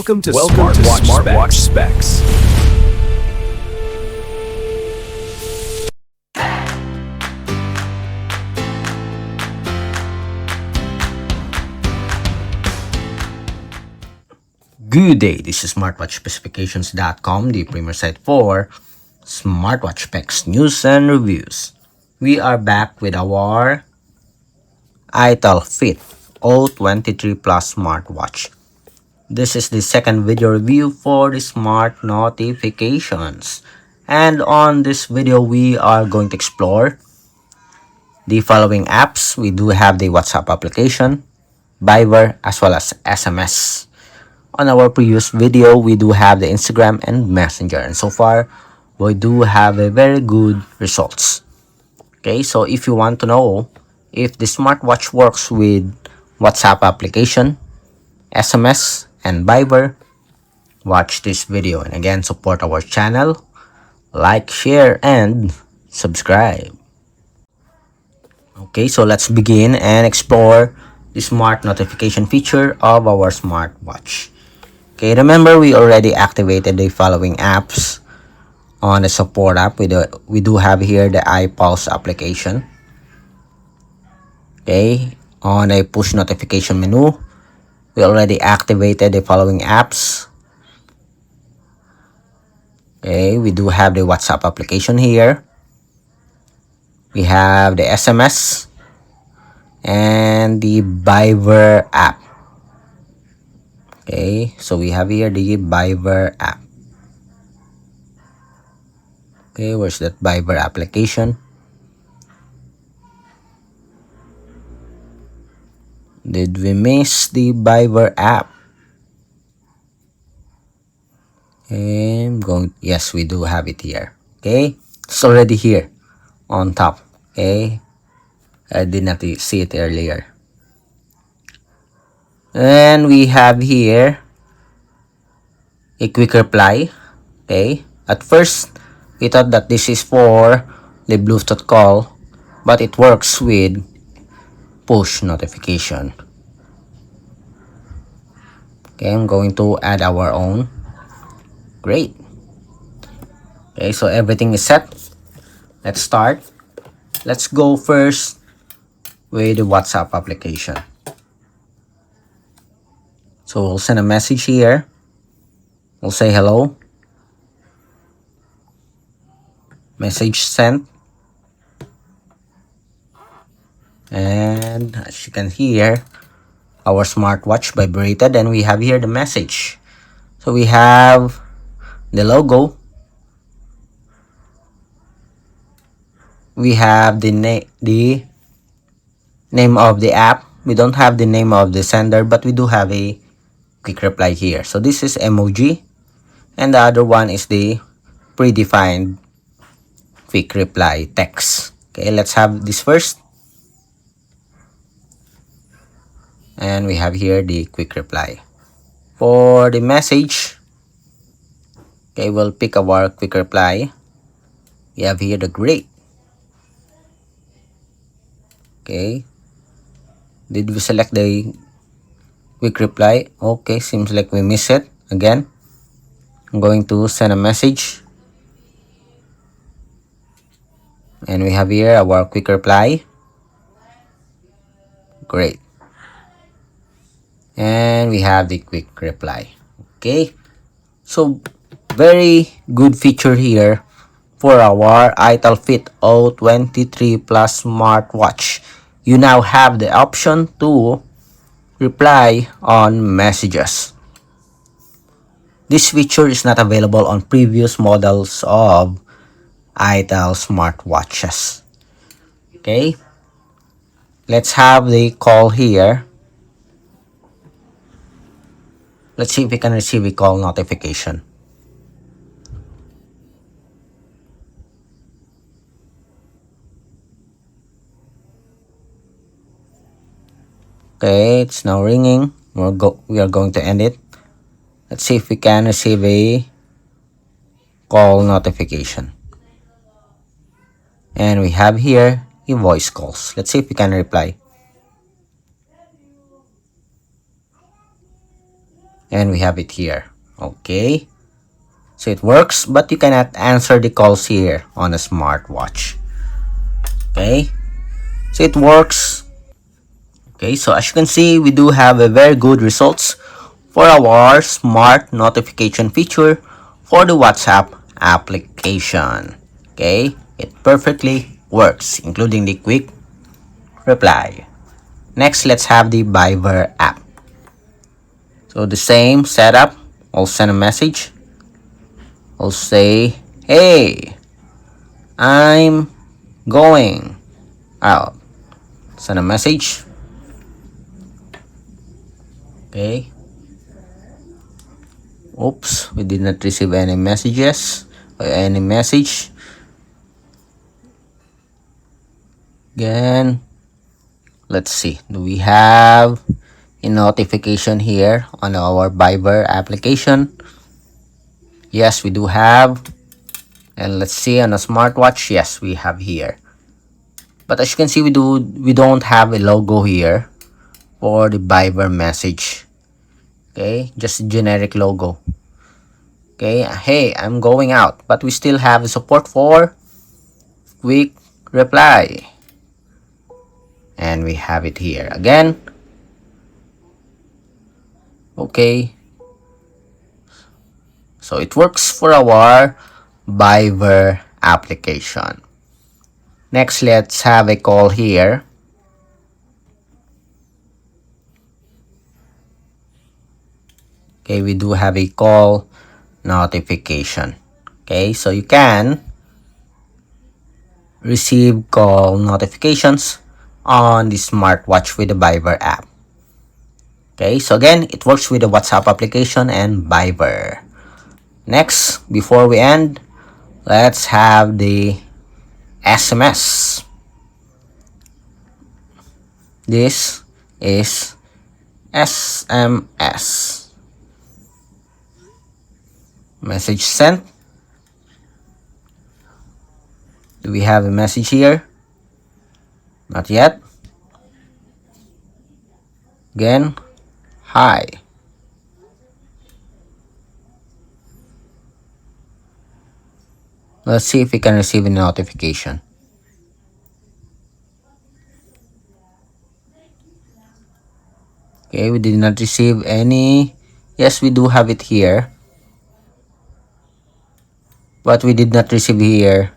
Welcome to Smartwatch Specs. Good day, this is smartwatchspecifications.com, the premier site for smartwatch specs, news, and reviews. We are back with our iTel Fit O23 Plus smartwatch. This is the second video review for the smart notifications. And on this video, we are going to explore the following apps. We do have the WhatsApp application, Viber, as well as SMS. On our previous video, we do have the Instagram and Messenger, and so far we do have a very good results. Okay, so if you want to know if the smartwatch works with WhatsApp application, SMS, and Viber, watch this video. And again, support our channel, like, share, and subscribe. Okay, so let's begin and explore the smart notification feature of our smartwatch. Okay, remember we already activated the following apps on the support app. We do have here the iPulse application. Okay, on a push notification menu, we already activated the following apps. Okay, we do have the WhatsApp application here. We have the SMS and the Viber app. Okay, so we have here the Viber app. Okay, where's that Viber application? Did we miss the Viber app? Okay, yes, we do have it here. Okay, it's already here on top. Okay, I did not see it earlier. And we have here a quick reply. Okay, at first we thought that this is for the Bluetooth call, but it works with push notification. Okay, I'm going to add our own. Great. Okay, so everything is set. Let's start. Let's go first with the WhatsApp application. So we'll send a message here. We'll say hello. Message sent. And as you can hear, our smartwatch vibrated, and we have here the message. So we have the logo. We have the name of the app. We don't have the name of the sender, but we do have a quick reply here. So this is emoji, and the other one is the predefined quick reply text. Okay, let's have this first. And we have here the quick reply. For the message, okay, we'll pick our quick reply. We have here the great. Okay, did we select the quick reply? Okay, seems like we missed it again. I'm going to send a message, and we have here our quick reply. Great. And we have the quick reply. Okay, so very good feature here for our iTel Fit O23 Plus smartwatch. You now have the option to reply on messages. This feature is not available on previous models of iTel smartwatches. Okay, let's have the call here. Let's see if we can receive a call notification. Okay, it's now ringing. We are going to end it. Let's see if we can receive a call notification. And we have here a voice calls. Let's see if we can reply. and we have it here. Okay, so it works, but you cannot answer the calls here on a smartwatch. Okay, so it works. Okay, so as you can see, we do have a very good results for our smart notification feature for the WhatsApp application. Okay, it perfectly works, including the quick reply. Next, let's have the Viber app. So the same setup. I'll send a message. I'll say, hey, I'm going out. Send a message. Okay. Oops, we did not receive any messages or any message. Again, let's see. Do we have a notification here on our Viber application? Yes, we do have. And let's see on a smartwatch. Yes, we have here. But as you can see, we don't have a logo here for the Viber message. Okay, just a generic logo. Okay, hey, I'm going out, but we still have support for quick reply, and we have it here again. Okay, so it works for our Viber application. Next, let's have a call here. Okay, we do have a call notification. Okay, so you can receive call notifications on the smartwatch with the Viber app. Okay, so again, it works with the WhatsApp application and Viber. Next, before we end, let's have the SMS. This is SMS. Message sent. Do we have a message here? Not yet. Again, hi. Let's see if we can receive a notification. Okay, we did not receive any. Yes, we do have it here. But we did not receive here.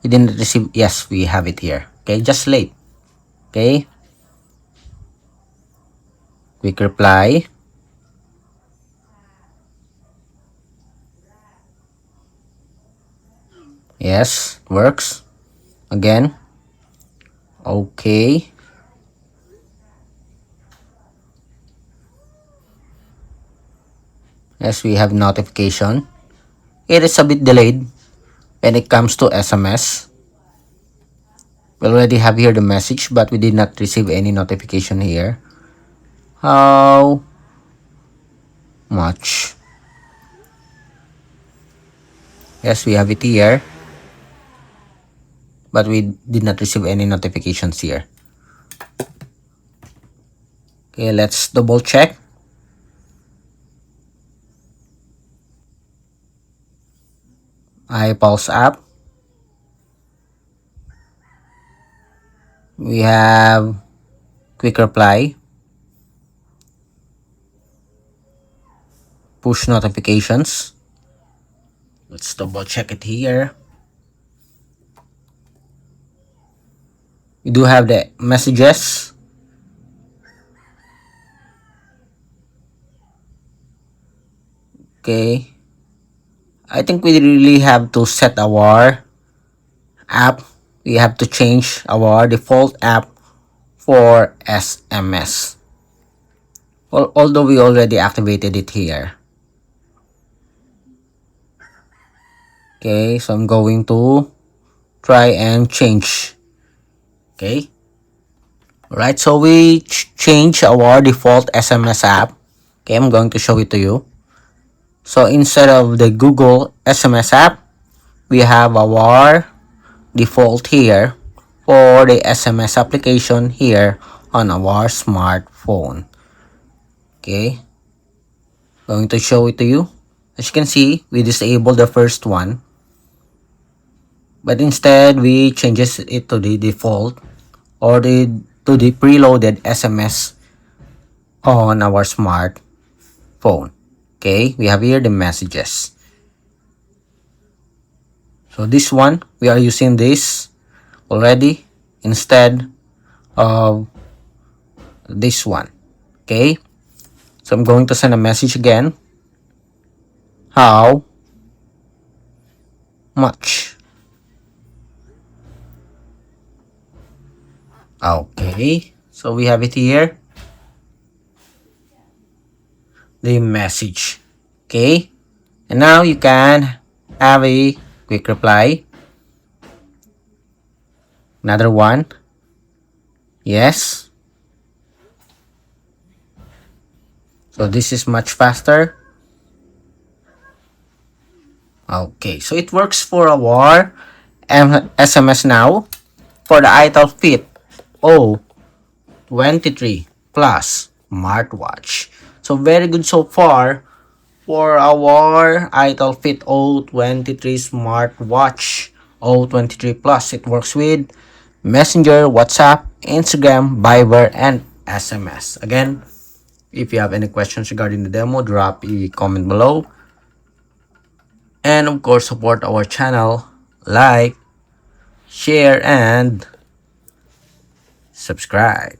We didn't receive. Yes, we have it here. Okay, just late. Okay. Quick reply. Yes, works. Again. Okay. Yes, we have notification. It is a bit delayed when it comes to SMS. We already have here the message, but we did not receive any notification here. How much? Yes, we have it here, but we did not receive any notifications here. Okay, let's double check. iPulse app. We have quick reply, push notifications. Let's double check it here. We do have the messages. Okay. I think we really have to set our app. We have to change our default app for SMS. Well, although we already activated it here. Okay, so I'm going to try and change. Okay. Alright, so we change our default SMS app. Okay, I'm going to show it to you. So instead of the Google SMS app, we have our default here for the SMS application here on our smartphone. Okay. Going to show it to you. As you can see, we disable the first one, but instead we changes it to the default or to the preloaded SMS on our smartphone. Okay, we have here the messages. So this one, we are using this already instead of this one. Okay, so I'm going to send a message again. How much? Okay, so we have it here. The message. Okay, and now you can have a quick reply. Another one. Yes. So this is much faster. Okay, so it works for our SMS now for the iTel Fit O23 Plus smartwatch. So very good so far for our iTel Fit O23 smartwatch O23 Plus. It works with Messenger, WhatsApp, Instagram, Viber, and SMS. Again, if you have any questions regarding the demo, drop a comment below. And of course, support our channel, like, share, and subscribe.